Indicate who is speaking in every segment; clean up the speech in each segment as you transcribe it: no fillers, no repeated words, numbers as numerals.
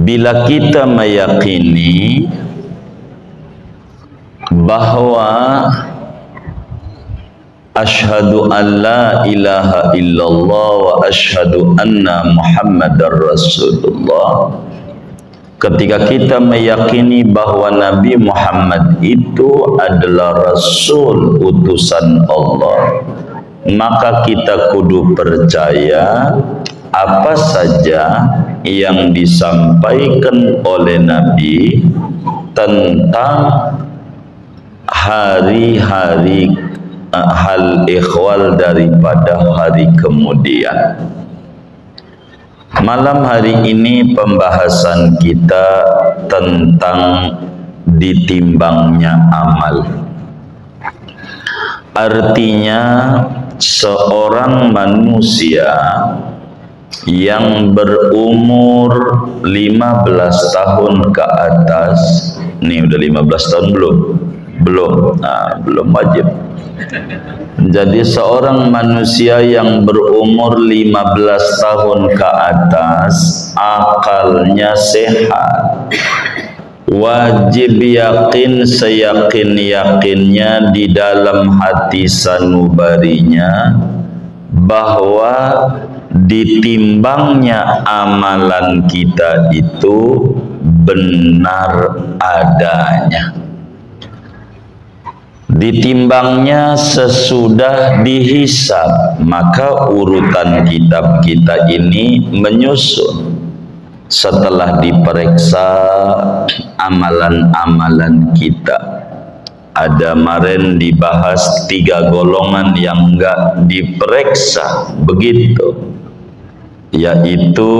Speaker 1: Bila kita meyakini bahwa asyhadu an la ilaha illallah wa asyhadu anna muhammadar rasulullah, ketika kita meyakini bahwa Nabi Muhammad itu adalah Rasul utusan Allah, maka kita kudu percaya apa saja yang disampaikan oleh Nabi tentang hari-hari hal ikhwal daripada hari kemudian. Malam hari ini pembahasan kita tentang ditimbangnya amal. Artinya seorang manusia yang berumur 15 tahun ke atas, ini udah 15 tahun belum? Belum wajib. Jadi seorang manusia yang berumur 15 tahun ke atas, akalnya sehat, wajib yakin seyakin-yakinnya di dalam hati sanubarinya bahwa ditimbangnya amalan kita itu benar adanya. Ditimbangnya sesudah dihisab, maka urutan kitab kita ini menyusun setelah diperiksa amalan-amalan kita. Ada kemarin dibahas 3 golongan yang enggak diperiksa, begitu, yaitu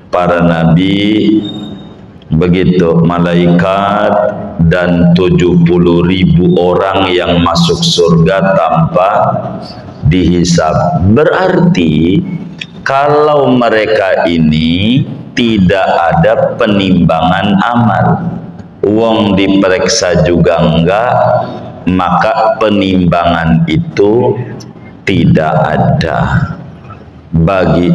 Speaker 1: para nabi, begitu, malaikat, dan 70.000 orang yang masuk surga tanpa dihisab. Berarti kalau mereka ini tidak ada penimbangan amal, wong diperiksa juga enggak, maka penimbangan itu tidak ada. Bagi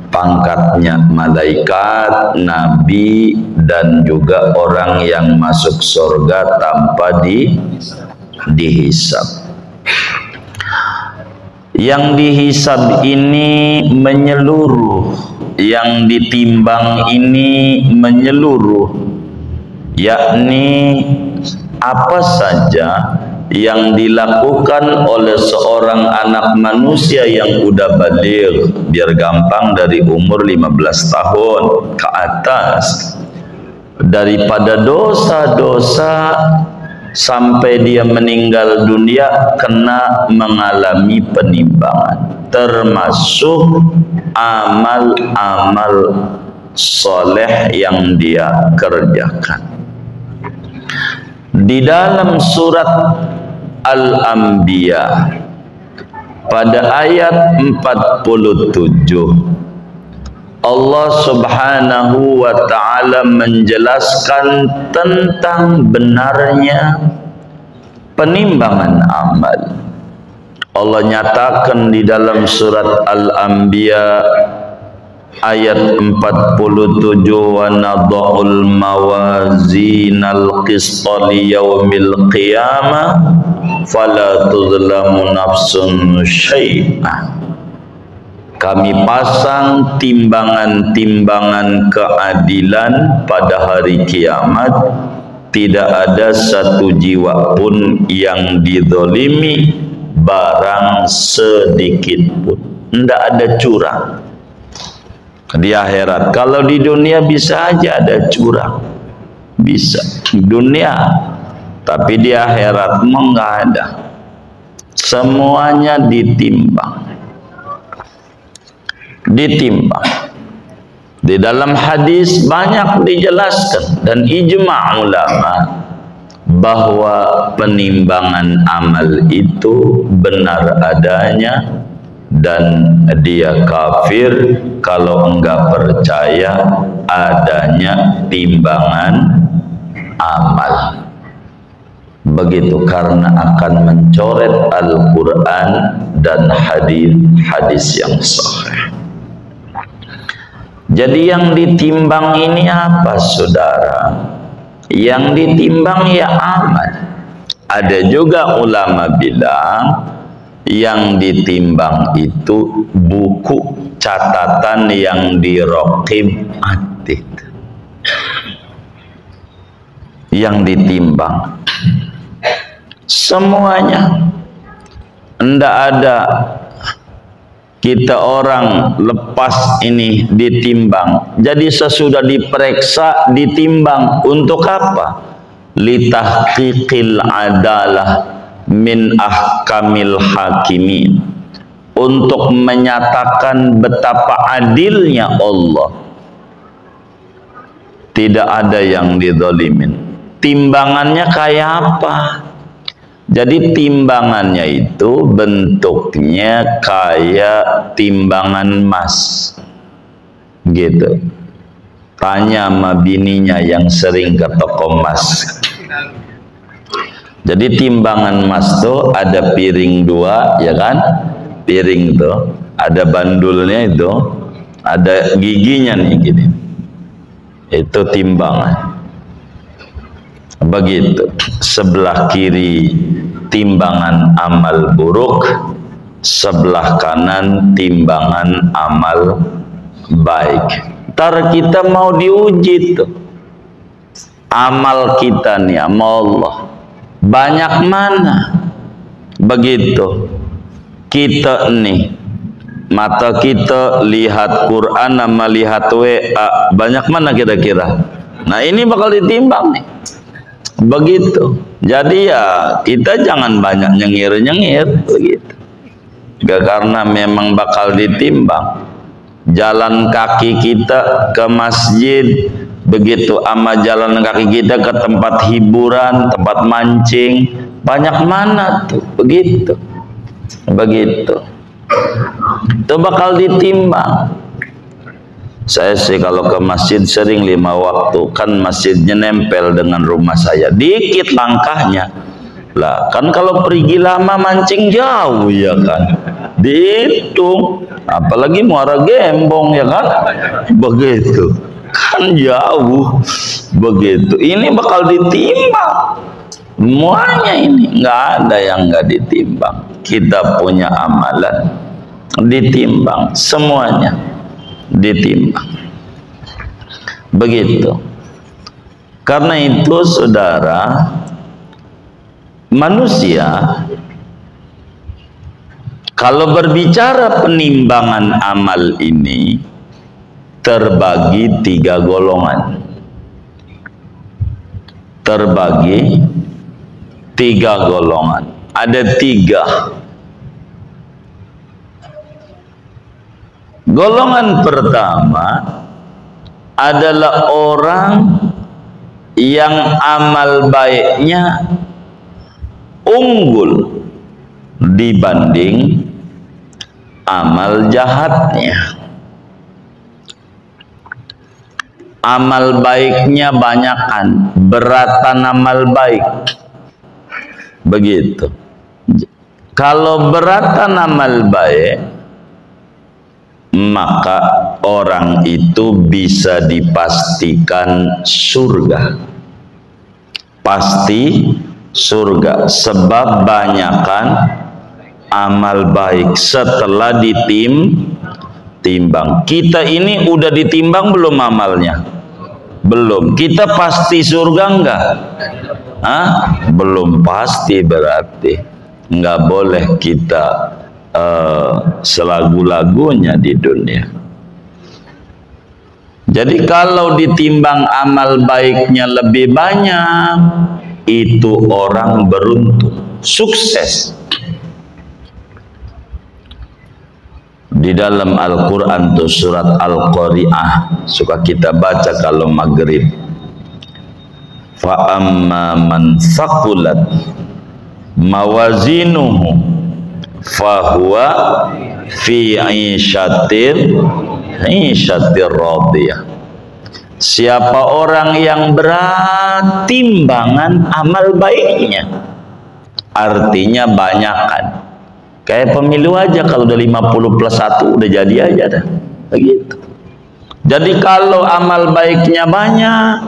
Speaker 1: pangkatnya malaikat, nabi, dan juga orang yang masuk surga tanpa dihisab. Yang dihisab ini menyeluruh, yang ditimbang ini menyeluruh, yakni apa saja yang dilakukan oleh seorang anak manusia yang udah baligh, biar gampang, dari umur 15 tahun ke atas, daripada dosa-dosa sampai dia meninggal dunia kena mengalami penimbangan, termasuk amal-amal soleh yang dia kerjakan. Di dalam surat Al-Anbiya pada ayat 47, Allah Subhanahu wa ta'ala menjelaskan tentang benarnya penimbangan amal. Allah nyatakan di dalam surat Al-Anbiya ayat 47, wa nadha'ul mawazinal qista liyaumil qiyamah fala tuzlamu nafsun syai'ah. Kami pasang timbangan-timbangan keadilan pada hari kiamat, tidak ada satu jiwa pun yang dizalimi barang sedikit pun. Tidak ada curang di akhirat. Kalau di dunia bisa aja ada curang, bisa dunia, tapi di akhirat enggak ada. Semuanya ditimbang. Di dalam hadis banyak dijelaskan dan ijma' ulama bahwa penimbangan amal itu benar adanya, dan dia kafir kalau enggak percaya adanya timbangan amal. Begitu, karena akan mencoret Al-Quran dan hadis yang sahih. Jadi yang ditimbang ini apa, saudara? Yang ditimbang ya amal. Ada juga ulama bilang yang ditimbang itu buku catatan yang diraqib atid. Yang ditimbang semuanya. Ndak ada kita orang lepas ini ditimbang. Jadi sesudah diperiksa ditimbang untuk apa? Litahqiqil adalah min ahkamil hakimin, untuk menyatakan betapa adilnya Allah. Tidak ada yang dizalimin. Timbangannya kayak apa? Jadi timbangannya itu bentuknya kayak timbangan emas gitu. Tanya sama bininya yang sering ke toko emas. Jadi timbangan emas tuh ada piring dua, ya kan? Piring tuh ada bandulnya, itu ada giginya nih gini. Itu timbangan. Begitu. Sebelah kiri timbangan amal buruk, sebelah kanan timbangan amal baik. Ntar kita mau diuji tuh, amal kita nih sama Allah banyak mana. Begitu kita nih, mata kita lihat Quran sama lihat WA, banyak mana kira-kira? Nah ini bakal ditimbang nih. Begitu. Jadi ya kita jangan banyak nyengir-nyengir begitu. Gak, karena memang bakal ditimbang. Jalan kaki kita ke masjid, begitu ama jalan kaki kita ke tempat hiburan, tempat mancing, banyak mana tuh, begitu. Begitu. Itu bakal ditimbang. Saya sih kalau ke masjid sering 5 waktu, kan masjidnya nempel dengan rumah saya, dikit langkahnya lah. Kan kalau pergi lama mancing jauh ya kan, dihitung. Apalagi Muara Gembong ya kan, begitu kan jauh. Begitu. Ini bakal ditimbang semuanya, ini nggak ada yang nggak ditimbang. Kita punya amalan ditimbang, semuanya ditimbang. Begitu. Karena itu saudara, manusia kalau berbicara penimbangan amal ini terbagi 3 golongan. Terbagi 3 golongan. Ada 3. Golongan pertama adalah orang yang amal baiknya unggul dibanding amal jahatnya. Amal baiknya banyakan, beratan amal baik. Begitu. Kalau beratan amal baik, maka orang itu bisa dipastikan surga. Pasti surga, sebab banyakan amal baik setelah ditimbang. Kita ini udah ditimbang belum amalnya? Belum. Kita pasti surga enggak? Hah? Belum pasti, berarti enggak boleh kita selagu-lagunya di dunia. Jadi kalau ditimbang amal baiknya lebih banyak, itu orang beruntung, sukses. Di dalam Al-Quran tuh surat Al-Qari'ah suka kita baca kalau maghrib. Fa amma man saqulat mawazinuhu fahuwa fi 'ishatir radiyah. Siapa orang yang berat timbangan amal baiknya, artinya banyakan. Kayak pemilu aja, kalau udah 50+1 udah jadi aja dah. Begitu. Jadi kalau amal baiknya banyak,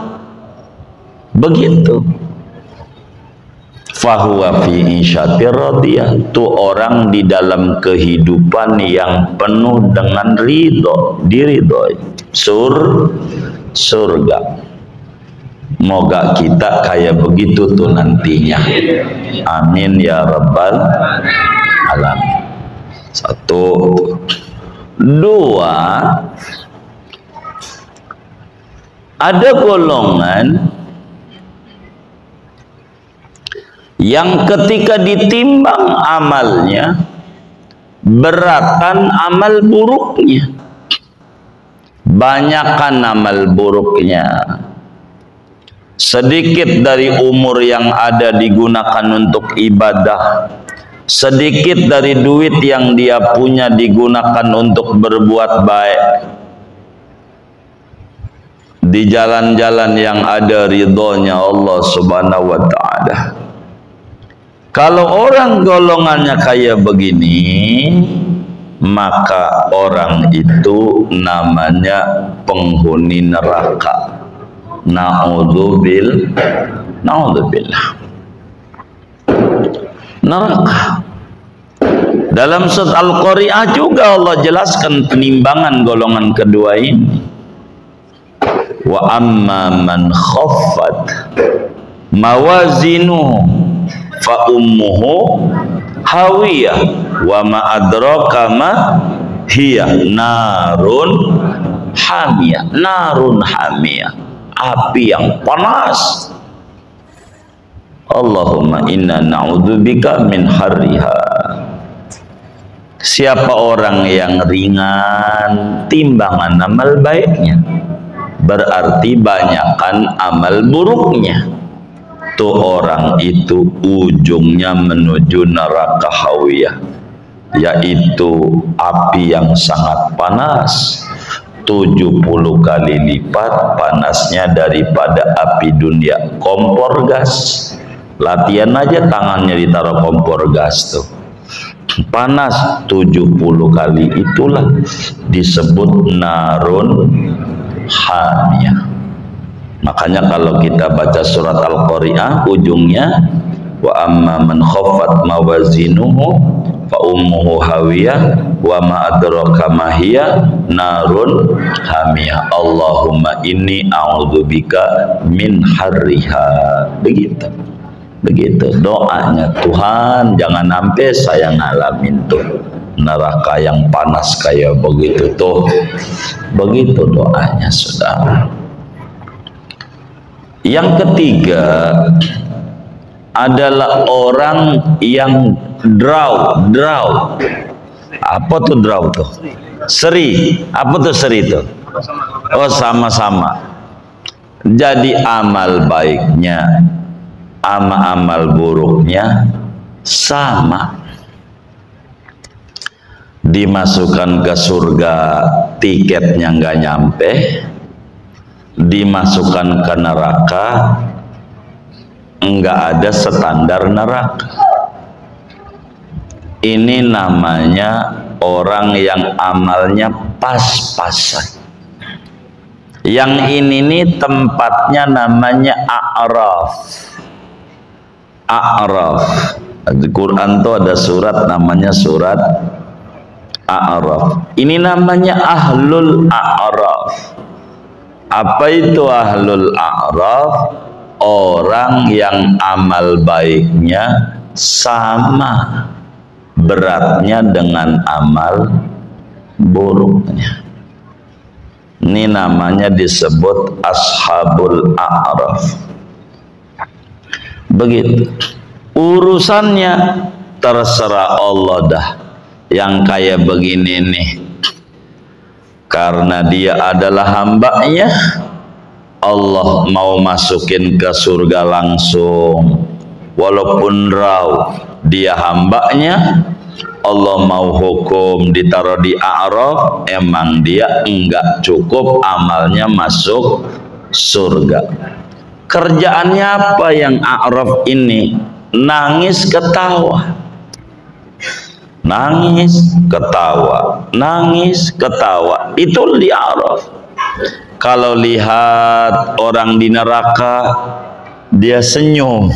Speaker 1: begitu. Fahuwa fi isyatir radiyah, tu orang di dalam kehidupan yang penuh dengan ridho, diridhoi, surga. Moga kita kayak begitu tuh nantinya. Amin ya rabbal alamin. Satu, dua, ada golongan yang ketika ditimbang amalnya beratan amal buruknya, banyakkan amal buruknya. Sedikit dari umur yang ada digunakan untuk ibadah, sedikit dari duit yang dia punya digunakan untuk berbuat baik. Di jalan-jalan yang ada ridhonya Allah subhanahu wa ta'ala. Kalau orang golongannya kayak begini, maka orang itu namanya penghuni neraka. Na'udzubillah. Neraka. Dalam surat Al-Qari'ah juga Allah jelaskan penimbangan golongan kedua ini. Wa amma man khaffat mawazinuhu fa ummuhu hawiyah wa ma adraka ma hiya narun hamiyah, api yang panas. Allahumma inna na'udzubika min harriha. Siapa orang yang ringan timbangan amal baiknya, berarti banyakkan amal buruknya, tuh orang itu ujungnya menuju neraka hawiyah, yaitu api yang sangat panas, 70 kali lipat panasnya daripada api dunia. Kompor gas, latihan aja tangannya ditaruh kompor gas tuh, panas 70 kali, itulah disebut narun hamiyah. Makanya kalau kita baca surat Al-Qari'ah ujungnya wa amma man khaffat mawazinuhu fa ummuhu hawiyah wa ma adraka ma hiya narun hamiyah. Allahumma inni a'udzubika min harriha. Begitu doanya. Tuhan, jangan sampai saya ngalamin tuh neraka yang panas kayak begitu tuh. Begitu doanya, saudara. Yang ketiga adalah orang yang draw. Apa tuh draw tuh? Seri. Apa tuh seri tuh? Oh, sama-sama. Jadi amal baiknya sama amal buruknya sama. Dimasukkan ke surga tiketnya nggak nyampe, dimasukkan ke neraka nggak ada standar neraka. Ini namanya orang yang amalnya pas-pasan. Yang ini nih tempatnya namanya a'raf. Di Quran tuh ada surat namanya surat A'raf. Ini namanya ahlul a'raf. Apa itu ahlul a'raf? Orang yang amal baiknya sama beratnya dengan amal buruknya. Ini namanya disebut ashabul a'raf. Begitu urusannya, terserah Allah dah. Yang kayak begini nih, karena dia adalah hambanya, Allah mau masukin ke surga langsung. Walaupun raw dia hambanya, Allah mau hukum ditaruh di a'raf, emang dia enggak cukup amalnya masuk surga. Kerjaannya apa yang a'raf ini? Nangis ketawa, nangis ketawa, nangis ketawa. Itu di a'raf. Kalau lihat orang di neraka, dia senyum.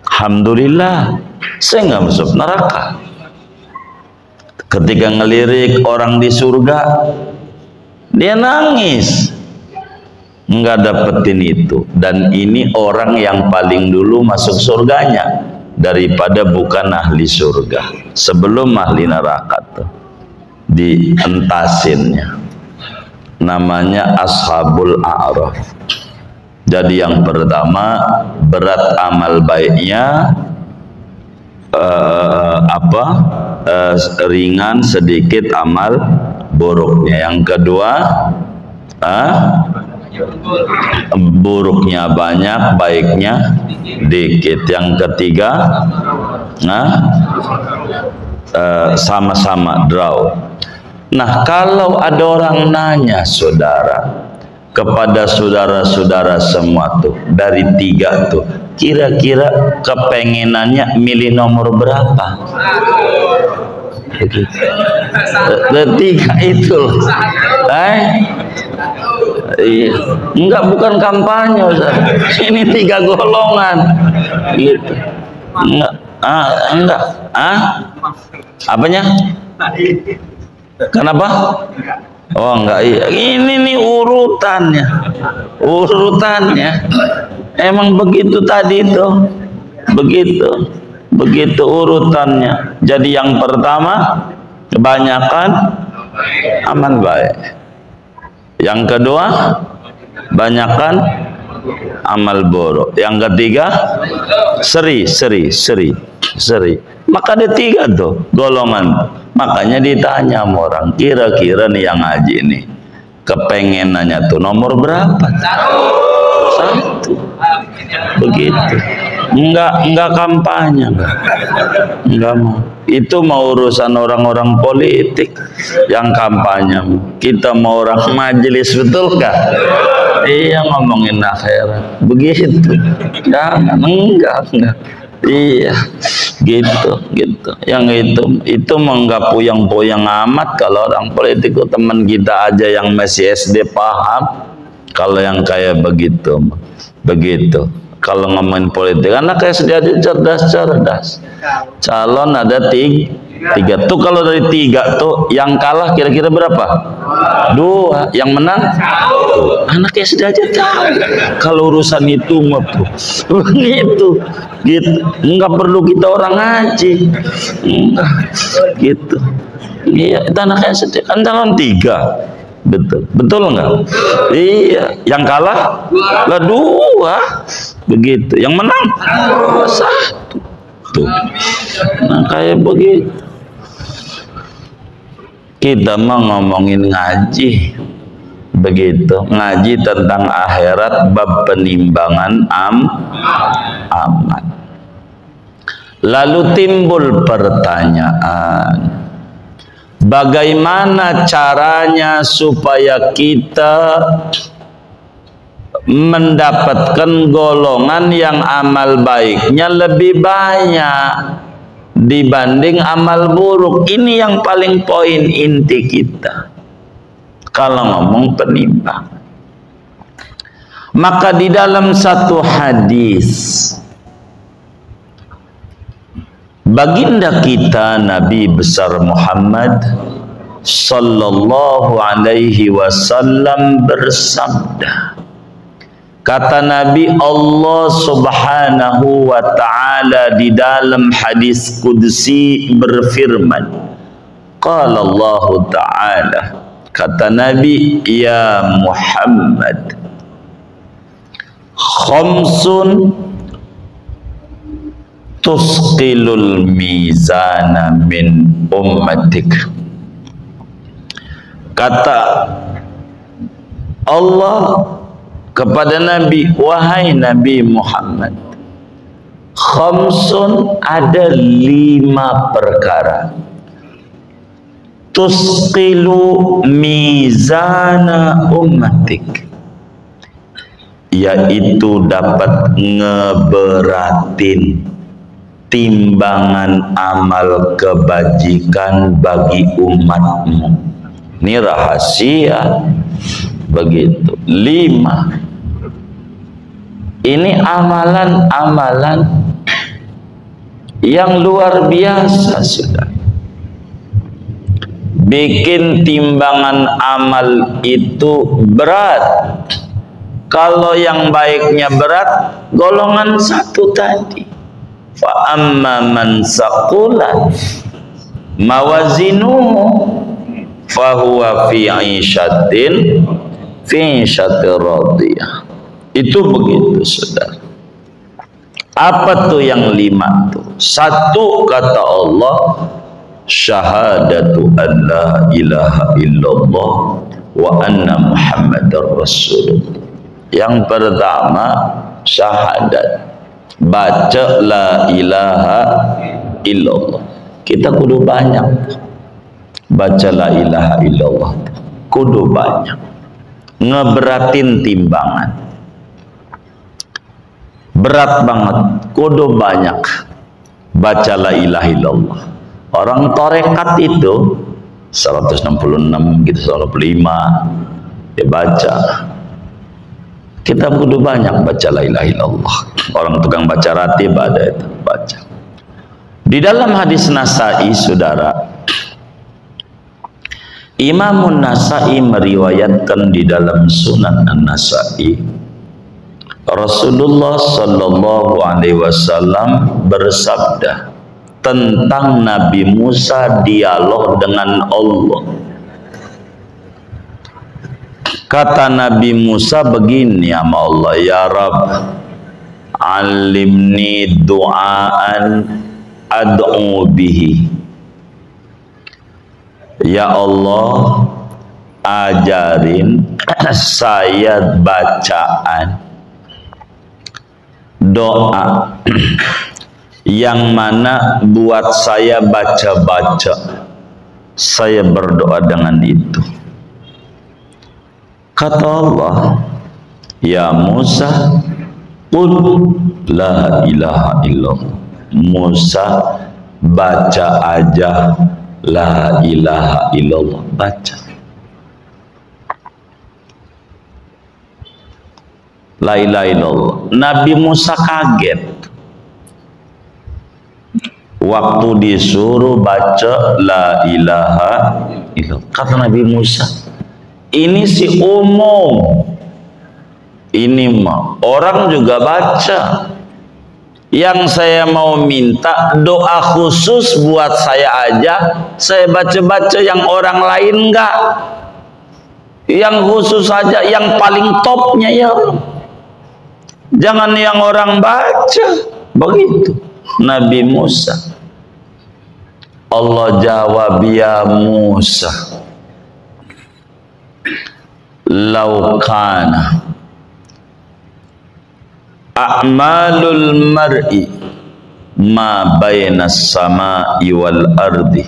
Speaker 1: Alhamdulillah, saya nggak masuk neraka. Ketika ngelirik orang di surga, dia nangis. Nggak dapetin itu. Dan ini orang yang paling dulu masuk surganya daripada bukan ahli surga. Sebelum ahli neraka tuh dientasinnya. Namanya Ashabul A'raf. Jadi yang pertama, berat amal baiknya, ringan sedikit amal buruknya. Yang kedua, buruknya banyak, baiknya dikit. Yang ketiga, sama-sama draw. Nah, kalau ada orang nanya saudara, kepada saudara-saudara semua tuh, dari tiga tuh, kira-kira kepengenannya milih nomor berapa? Begitu. Tiga itu loh. Iya. Enggak, bukan kampanye, Ustaz. Ini tiga golongan. Gitu. Enggak. Apanya? Kenapa? Oh enggak, iya. Ini nih urutannya. Emang begitu tadi tuh. Begitu urutannya. Jadi yang pertama, kebanyakan amal baik. Yang kedua, banyakan amal buruk. Yang ketiga, seri. Maka ada tiga tuh golongan. Makanya ditanya sama orang, kira-kira nih yang ngaji nih, kepengenannya tuh nomor berapa? Satu. Begitu. Enggak kampanye, enggak mau. Itu mau urusan orang-orang politik yang kampanye. Kita mau orang majelis, betul gak? Iya, ngomongin akhirat. Begitu. Jangan, enggak. Iya, gitu. Yang itu menganggap puyang-puyang amat. Kalau orang politik itu teman kita aja yang masih SD paham. Kalau yang kayak begitu. Kalau ngomongin politik, anak SD aja cerdas. Calon ada tiga. Tuh kalau dari tiga tuh, yang kalah kira-kira berapa? Dua. Yang menang? Tuh. Anak SD aja tahu. Kalau urusan itu mah tuh begitu. Gitu. Enggak perlu kita orang ngaji. Enggak. Gitu. Iya, itu anak SD kan calon tiga. Betul enggak? Iya. Yang kalah lah dua. Begitu. Yang menang satu. Tuh. Nah, kayak begitu. Kita mau ngomongin ngaji. Begitu. Ngaji tentang akhirat, bab penimbangan amal. Lalu timbul pertanyaan, bagaimana caranya supaya kita mendapatkan golongan yang amal baiknya lebih banyak dibanding amal buruk? Ini yang paling poin inti kita kalau ngomong penimbang. Maka di dalam satu hadis, baginda kita Nabi besar Muhammad sallallahu alaihi wasallam bersabda, kata Nabi, Allah subhanahu wa ta'ala di dalam hadis qudsi berfirman, qala Allah ta'ala, kata Nabi, ya Muhammad, khamsun tusqilul mizana min ummatik. Kata Allah kepada Nabi, wahai Nabi Muhammad, khamsun, ada 5 perkara, tusqilu mizana ummatik, yaitu dapat ngeberatin timbangan amal kebajikan bagi umatmu. Ini rahasia. begitu. 5. Ini amalan-amalan yang luar biasa sudah. Bikin timbangan amal itu berat. Kalau yang baiknya berat, golongan 1 tadi. Fa amma man saqulat mawazinuhu fahuwa fi 'ishatin radiyah. Itu begitu saudara. Apa tuh yang 5 tuh? 1 kata Allah, syahadatu an la ilaha illallah wa anna muhammadar rasulullah. Yang pertama syahadat, baca la ilaha illallah. Kita kudu banyak baca la ilaha illallah, kudu banyak, ngeberatin timbangan, berat banget, kudu banyak baca la ilaha illallah. Orang tarekat itu 166 gitu, 165 dia baca. Kita kudu banyak baca la ilaha illallah. Orang tukang baca ratib ada itu baca. Di dalam hadis Nasai saudara, Imam Nasai meriwayatkan di dalam Sunan An-Nasai, Rasulullah sallallahu alaihi wasallam bersabda tentang Nabi Musa dialog dengan Allah. Kata Nabi Musa begini sama Allah, ya Rabb, alimni du'aan ad'u bihi. Ya Allah, ajarin saya bacaan doa yang mana buat saya baca-baca, saya berdoa dengan itu. Kata Allah, ya Musa, qul la ilaha illallah. Musa, baca aja la ilaha illallah, baca la ilaha illallah. Nabi Musa kaget waktu disuruh baca la ilaha illallah. Kata Nabi Musa, ini si umum, ini mah orang juga baca. Yang saya mau minta doa khusus buat saya aja, saya baca-baca, yang orang lain enggak. Yang khusus saja, yang paling topnya ya. Jangan yang orang baca. Begitu Nabi Musa. Allah jawab, ya Musa, laukana a'malul mar'i ma bainas sama'i wal ardi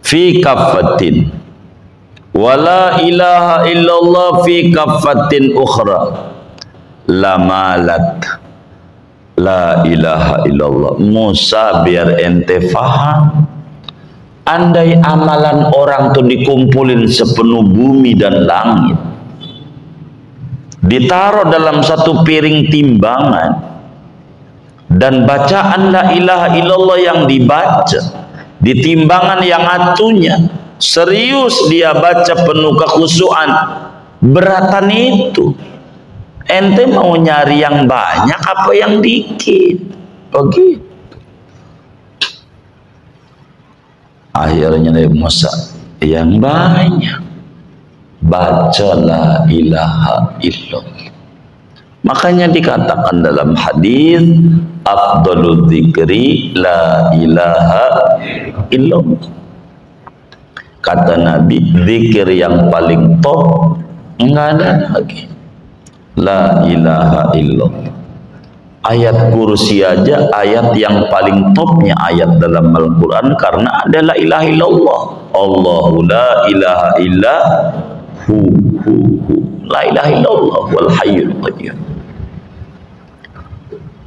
Speaker 1: fi kaffatin wala ilaha illallah fi kaffatin ukhra lamalat la ilaha illallah. Musa, biar ente faham, andai amalan orang tuh dikumpulin sepenuh bumi dan langit, ditaruh dalam satu piring timbangan, dan bacaan la ilaha illallah yang dibaca di timbangan yang atunya serius dia baca penuh kekhusyuan, beratan itu. Ente mau nyari yang banyak apa yang dikit? Begitu. Akhirnya Nabi Musa, yang banyak, baca la ilaha illallah. Makanya dikatakan dalam hadis, afdalul dzikri la ilaha illallah. Kata Nabi, zikir yang paling top enggak ada lagi, la ilaha illallah. Ayat kursi aja ayat yang paling topnya ayat dalam Al-Quran, karena ada la ilaha illallah. Allahu la ilaha illa hu. La ilaha illallah wal hayyul qayyum.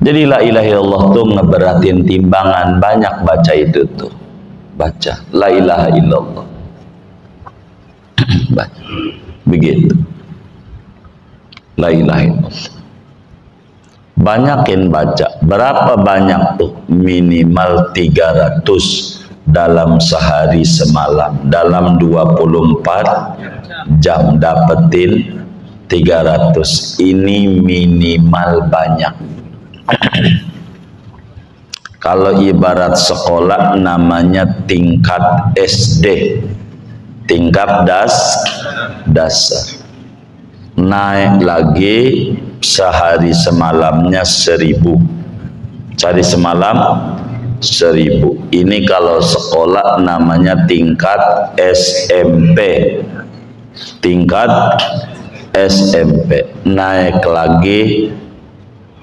Speaker 1: Jadi la ilaha illallah tuh ngeberatin timbangan, banyak baca itu tuh. Baca la ilaha illallah. Baca. Begitu. La ilaha illallah. Banyakin baca. Berapa banyak tuh? Minimal 300 dalam sehari semalam. Dalam 24 jam dapetin 300. Ini minimal banyak. Kalau ibarat sekolah namanya tingkat SD, tingkat dasar. Naik lagi sehari semalamnya 1000. Cari semalam 1000. Ini kalau sekolah namanya tingkat SMP. Tingkat SMP. Naik lagi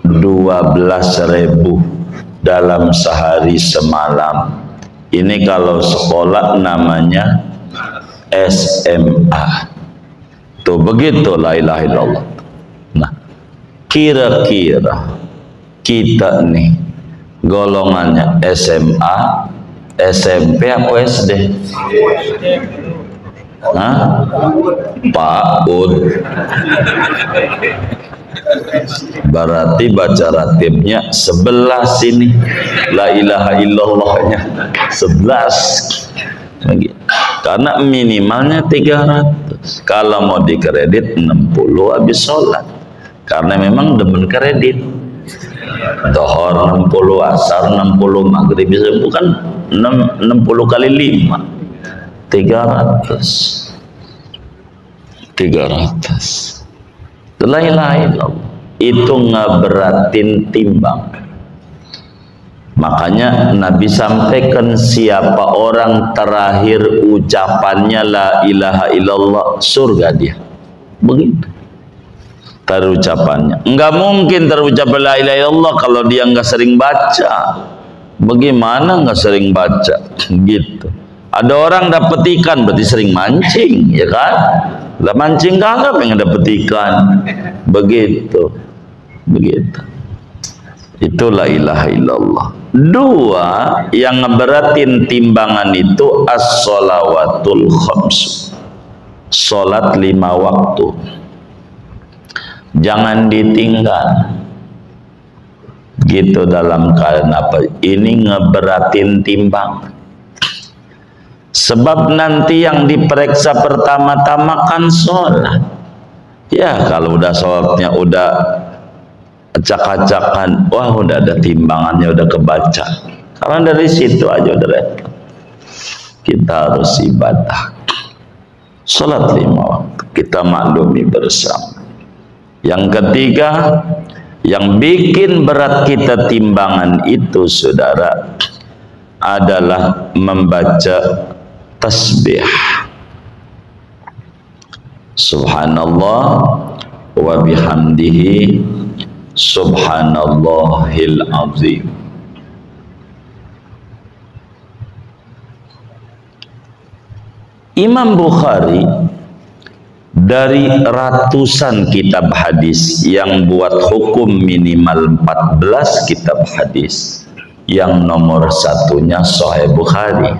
Speaker 1: 12.000 dalam sehari semalam. Ini kalau sekolah namanya SMA. Tuh begitu la ilaha illallah. Nah, kira-kira kita nih golongannya SMA, SMP apa SD? Hah? PAUD. Berarti baca ratibnya 11 ini. La ilaha illallahnya 11. Karena minimalnya 300. Kalau mau dikredit 60 habis sholat. Karena memang demen kredit. Dohor 60, asar 60, maghrib bisa bukan 60 kali 5. 300. La ilaha illallah. Itu ngeberatin timbang. Makanya Nabi sampaikan siapa orang terakhir ucapannya la ilaha illallah, surga dia. Begitu terucapannya. Enggak mungkin terucap la ilaha illallah kalau dia enggak sering baca. Bagaimana enggak sering baca? Gitu. Ada orang dapat ikan berarti sering mancing, ya kan? Lah mancing kagak pengen dapat ikan. Begitu. Itu la ilaha illallah. 2 yang ngeberatin timbangan itu as-sholawatul khams. Salat 5 waktu. Jangan ditinggal. Gitu dalam keadaan apa? Ini ngeberatin timbang. Sebab nanti yang diperiksa pertama-tama kan sholat. Ya kalau udah sholatnya udah acak-acakan, wah udah ada timbangannya, udah kebaca. Karena dari situ aja udah repot. Kita harus ibadah. Sholat 5 waktu. Kita maklumi bersama. Yang ketiga, yang bikin berat kita timbangan itu, saudara, adalah membaca tasbih. Subhanallah wa bihamdihi subhanallahil azim. Imam Bukhari dari ratusan kitab hadis yang buat hukum minimal 14 kitab hadis, yang nomor satunya Sahih Bukhari.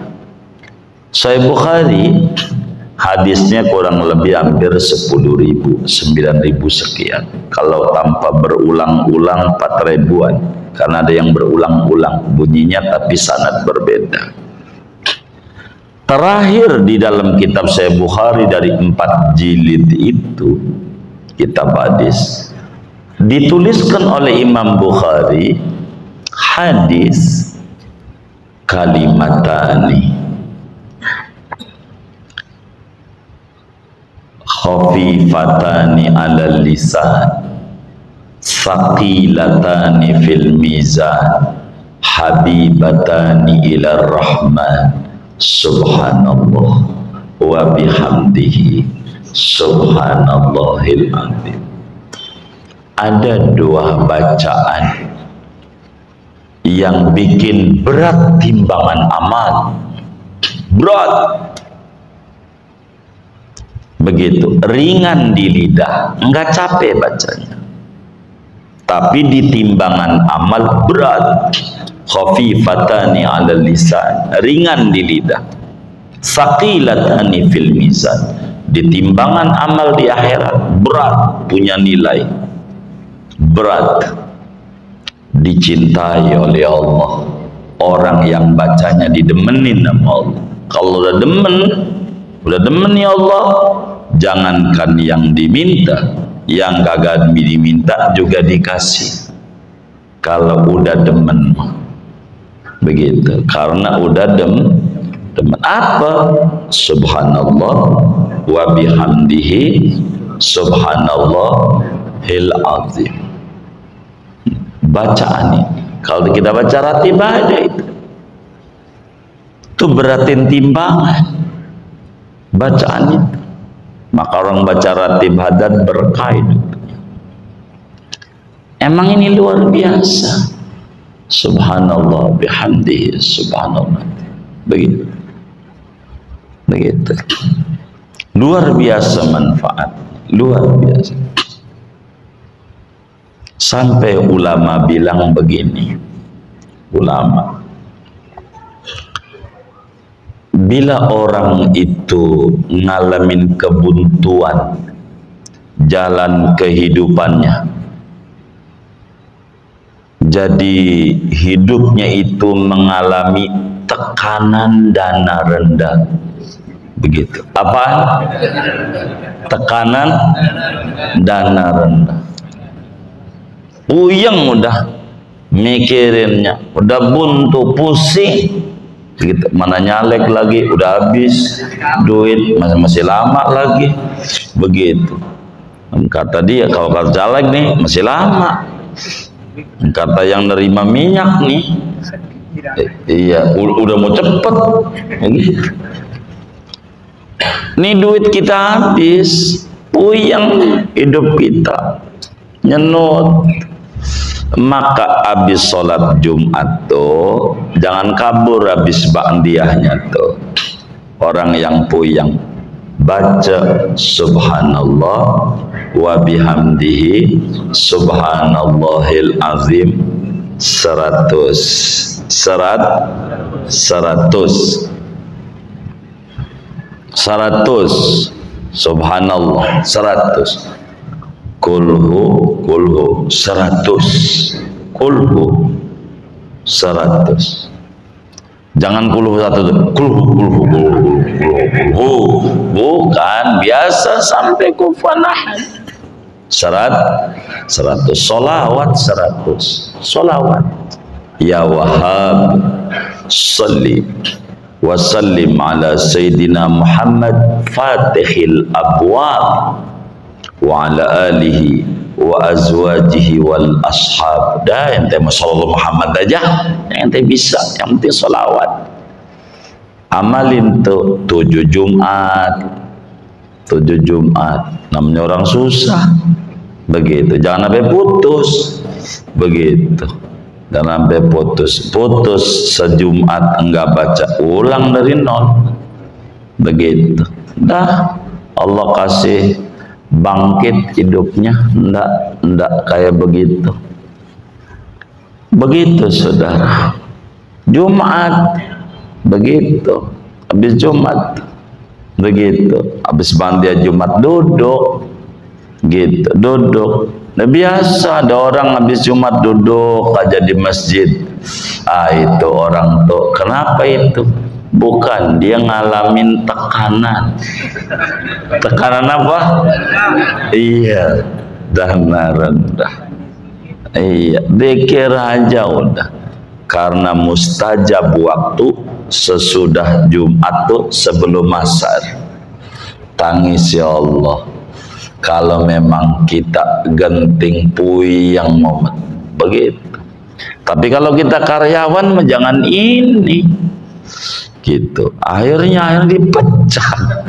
Speaker 1: Sahih Bukhari hadisnya kurang lebih hampir 10.000, 9.000 sekian. Kalau tanpa berulang-ulang 4.000-an, karena ada yang berulang-ulang bunyinya tapi sanad berbeda. Terakhir di dalam kitab Sahih Bukhari dari 4 jilid itu, kitab hadis, dituliskan oleh Imam Bukhari hadis kalimatani khafifatani alal lisan saqilatani fil mizan habibatani ilar rahman subhanallah wa bihamdihi subhanallahil azim. Ada 2 bacaan yang bikin berat timbangan amal. Berat. Begitu, ringan di lidah, enggak capek bacanya. Tapi di timbangan amal berat. Khafifatani 'alal lisan, ringan di lidah. Saqilatani fil mizan, di timbangan amal di akhirat berat. punya nilai berat, dicintai oleh Allah. Orang yang bacanya didemenin sama Allah. Kalau udah demen ya Allah, jangankan yang diminta, yang kagak diminta juga dikasih. Kalau udah demen, begitu. Karena udah demen apa? Subhanallah wa bihamdihi subhanallahil azim. Bacaan ini, kalau kita baca ratib ada itu beratin timbangan bacaan itu. Maka orang baca ratib hadat berkah hidupnya. Emang ini luar biasa. Subhanallah bihamdihi subhanallah. Begitu. Luar biasa manfaat, luar biasa. Sampai ulama bilang begini, ulama, bila orang itu ngalamin kebuntuan jalan kehidupannya, jadi hidupnya itu mengalami tekanan dana rendah. Begitu. Apa? Tekanan dana rendah. Puyeng udah mikirinnya, udah buntu, pusing. Gitu. Mana nyalek lagi, udah habis duit, masih lama lagi. Begitu. Kata dia, kalau kata caleg nih masih lama. Kata yang nerima minyak nih, iya, udah mau cepet. Begitu. Nih duit kita habis, puyeng hidup kita, nyenut. Maka habis sholat Jumat tuh jangan kabur habis ba'diyahnya tuh. Orang yang puyeng baca subhanallah wa bihamdihi subhanallahil azim 100 subhanallah 100, kulhu 100, kulhu 100. Jangan kulhu 1, kulhu bukan, biasa sampai kufuwan ahad 100, solawat 100, solawat. Ya Wahhab salli wa sallim ala Sayyidina Muhammad fatihil abwab wa ala alihi wa azwajihi wal ashab. Dah ente sallallahu Muhammad aja, yang ente bisa, yang penting salawat. Amalin tuh 7 Jumat, namanya orang susah. Begitu, jangan sampai putus. Begitu, jangan sampai putus sejumat enggak baca, ulang dari nol. Begitu. Dah Allah kasih bangkit hidupnya, enggak kayak begitu. Begitu saudara. Jumat begitu, habis Jumat begitu, habis bandia Jumat duduk gitu, duduk. Nah, biasa ada orang habis Jumat duduk aja di masjid. Itu orang tuh kenapa itu? Bukan, dia ngalamin tekanan. Tekanan apa? Iya, dana rendah. Iya, pikir aja udah. Karena mustajab waktu sesudah Jumat tuh sebelum asar. Tangis ya Allah. Kalau memang kita genting puyeng momen begitu. Tapi kalau kita karyawan mah jangan ini. Gitu. Akhirnya dipecat.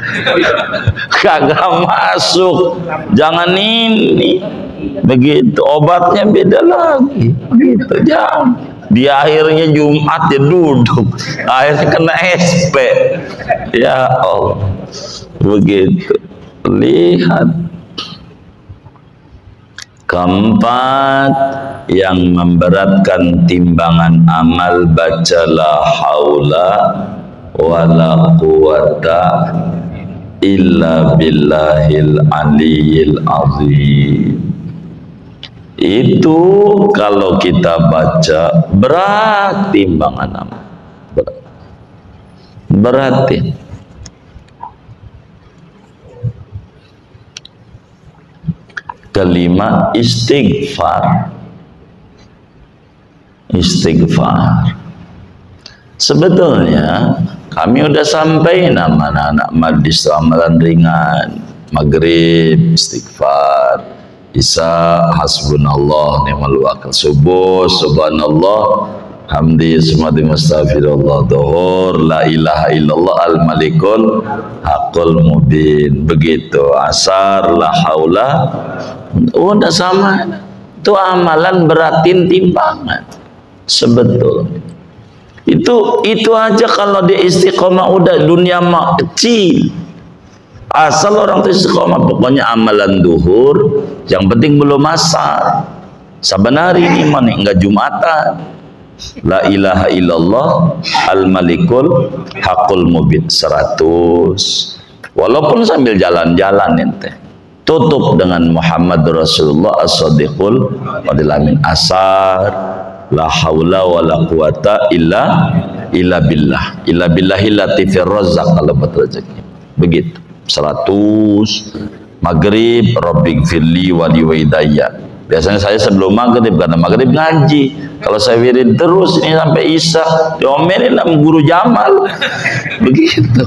Speaker 1: Kagak masuk. Jangan ini. Begitu. Obatnya beda lagi. Begitu. Jangan. Di akhirnya Jumat dia duduk. Akhirnya kena SP. Ya Allah. Begitu. Lihat. Keempat, yang memberatkan timbangan amal, baca la haula wala quwata illa billahil aliyil azim. Itu kalau kita baca berat timbangan amal. Beratin. Kelima, istighfar. Istighfar. Sebetulnya kami udah sampai nama anak majlis amalan ringan. Maghrib istighfar, Isya hasbunallah ni'mal wakil, subuh subhanallah hamdi sumadi mustaghfirullah, dhuhur la ilaha illallah al malikul haqqul mubin, begitu asar la haula. Udah sama, itu amalan beratin timbangan sebetulnya. Itu aja kalau dia istiqomah udah dunia mah kecil. Asal orang itu istiqomah, pokoknya amalan duhur yang penting belum asar. Saban hari ini mana enggak Jumatan. La ilaha illallah al malikul haqqul mubin 100. Walaupun sambil jalan-jalan ente. Tutup dengan Muhammad Rasulullah as-sadiqul wadilamin asar. La haula wa la quwata illa billah. Illa billahi latifir razzaq, kalau betul rezeki. Begitu. 100. Maghrib Rabbik firli wa liwaidaya. Biasanya saya sebelum maghrib, karena maghrib ngaji. Kalau saya wirid terus ini sampai Isya, diomelin sama guru Jamal. Begitu.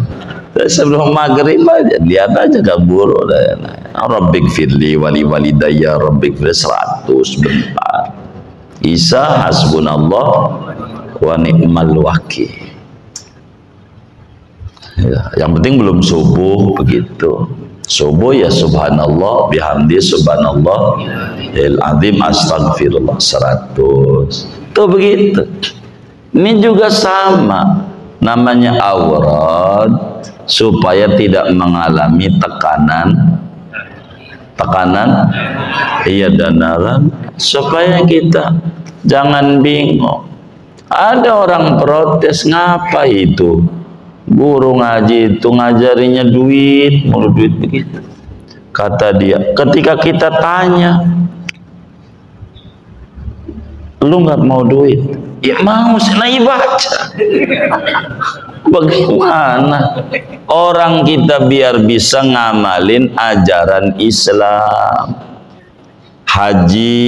Speaker 1: Sebelum maghrib aja, lihat aja ke guru. Rabbik firli wa liwalidaya, Rabbik firli 100 bentar. Isya hasbunallah wa ni'mal wakil. Ya, yang penting belum subuh begitu. Subuh ya subhanallah bihamdi subhanallah il azim astaghfirullah 100. Tuh begitu. Ini juga sama, namanya aurat, supaya tidak mengalami tekanan iya danaran, supaya kita jangan bingung. Ada orang protes, ngapa itu guru ngaji itu ngajarinya duit mulu, duit begitu. Kata dia, ketika kita tanya, lu nggak mau duit? Ya mau, saya baca. Bagaimana orang kita biar bisa ngamalin ajaran Islam? Haji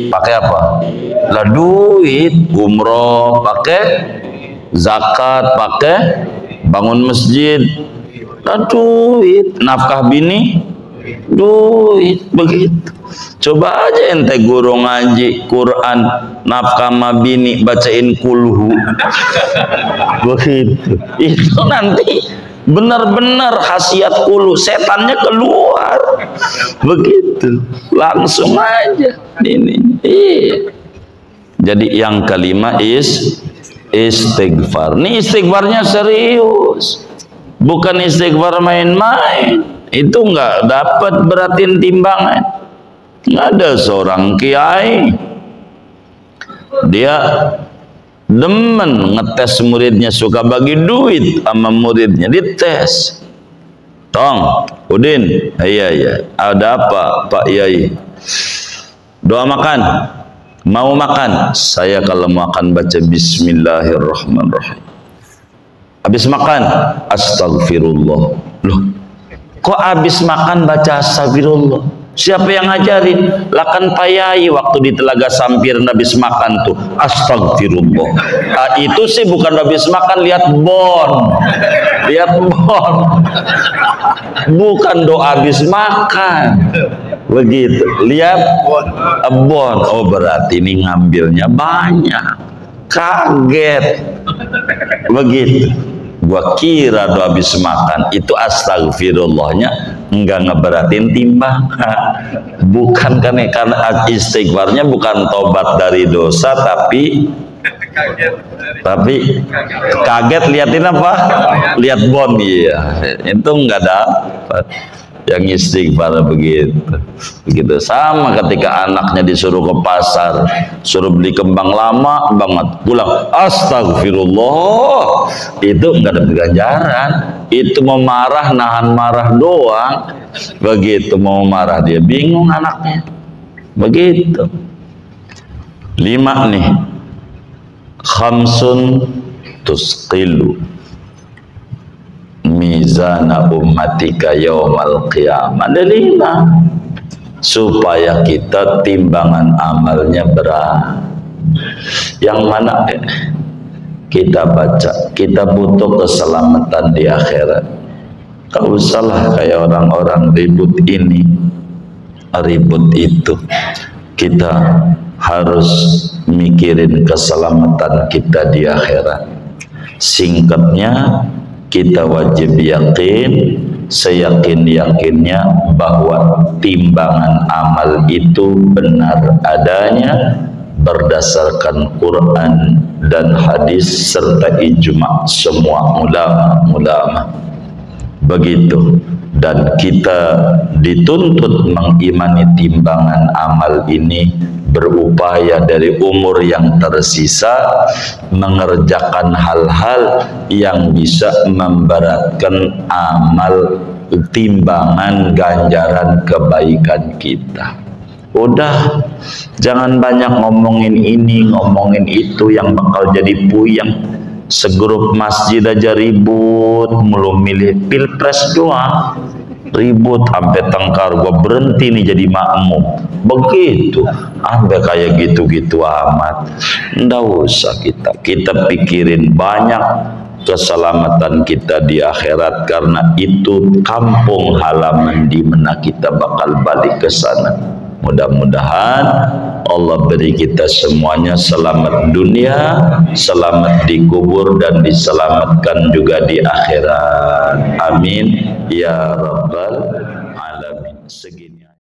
Speaker 1: pakai apa? Lah duit. Umroh pakai, zakat pakai, bangun masjid lah duit, nafkah bini duit, begitu. Coba aja ente guru ngaji Quran, nafkah mabini bacain kulhu. Begitu. Itu nanti benar-benar khasiat kulhu, setannya keluar. Begitu. Langsung aja ini. Iya. Jadi yang kelima istighfar. Ini istighfarnya serius. Bukan istighfar main-main. Itu enggak dapat beratin timbangan. Ada seorang kiai, dia demen ngetes muridnya, suka bagi duit sama muridnya, dites. Tong, Udin, iya, ada apa Pak Yai? Doa makan, mau makan? Saya kalau makan baca Bismillahirrahmanirrahim. Habis makan, Astagfirullah. Loh, kok habis makan baca Astagfirullah? Siapa yang ngajarin? Lakan Pak Yai waktu di Telaga Sampir habis makan tuh Astagfirullah. Itu sih bukan habis makan, lihat bon. Lihat bon. Bukan doa habis makan. Begitu. Lihat bon. Oh berarti ini ngambilnya banyak. Kaget. Begitu. Gua kira doa habis makan itu astagfirullahnya enggak ngeberatin timbang. Bukan karena istighfarnya bukan tobat dari dosa, tapi kaget liatin apa? Lihat bon, iya. Itu enggak dapat. Yang istighfar begitu. Begitu sama ketika anaknya disuruh ke pasar, suruh beli kembang lama banget, pulang astagfirullah, itu enggak ada ganjaran. Itu mau marah, nahan marah doang. Begitu mau marah dia bingung anaknya. Begitu. 5 nih. Khamsun tusqilu mizana ummatika yaumal qiyamah. Ada 5 supaya kita timbangan amalnya berat. Yang mana kita baca, kita butuh keselamatan di akhirat. Tak usahlah kayak orang-orang ribut ini, ribut itu. Kita harus mikirin keselamatan kita di akhirat. Singkatnya, kita wajib yakin, seyakin-yakinnya bahwa timbangan amal itu benar adanya berdasarkan Quran dan hadis serta ijma' semua ulama. Begitu. Dan kita dituntut mengimani timbangan amal ini, berupaya dari umur yang tersisa mengerjakan hal-hal yang bisa memberatkan amal timbangan ganjaran kebaikan kita. Udah, jangan banyak ngomongin ini, ngomongin itu yang bakal jadi puyeng. Segrup masjid aja ribut, mulu milih pilpres doang, ribut sampai tengkar, gua berhenti nih jadi makmum. Begitu, sampai kayak gitu-gitu amat. Nggak usah kita pikirin banyak keselamatan kita di akhirat, karena itu kampung halaman di mana kita bakal balik ke sana. Mudah-mudahan Allah beri kita semuanya selamat dunia, selamat di kubur, dan diselamatkan juga di akhirat. Amin ya rabbal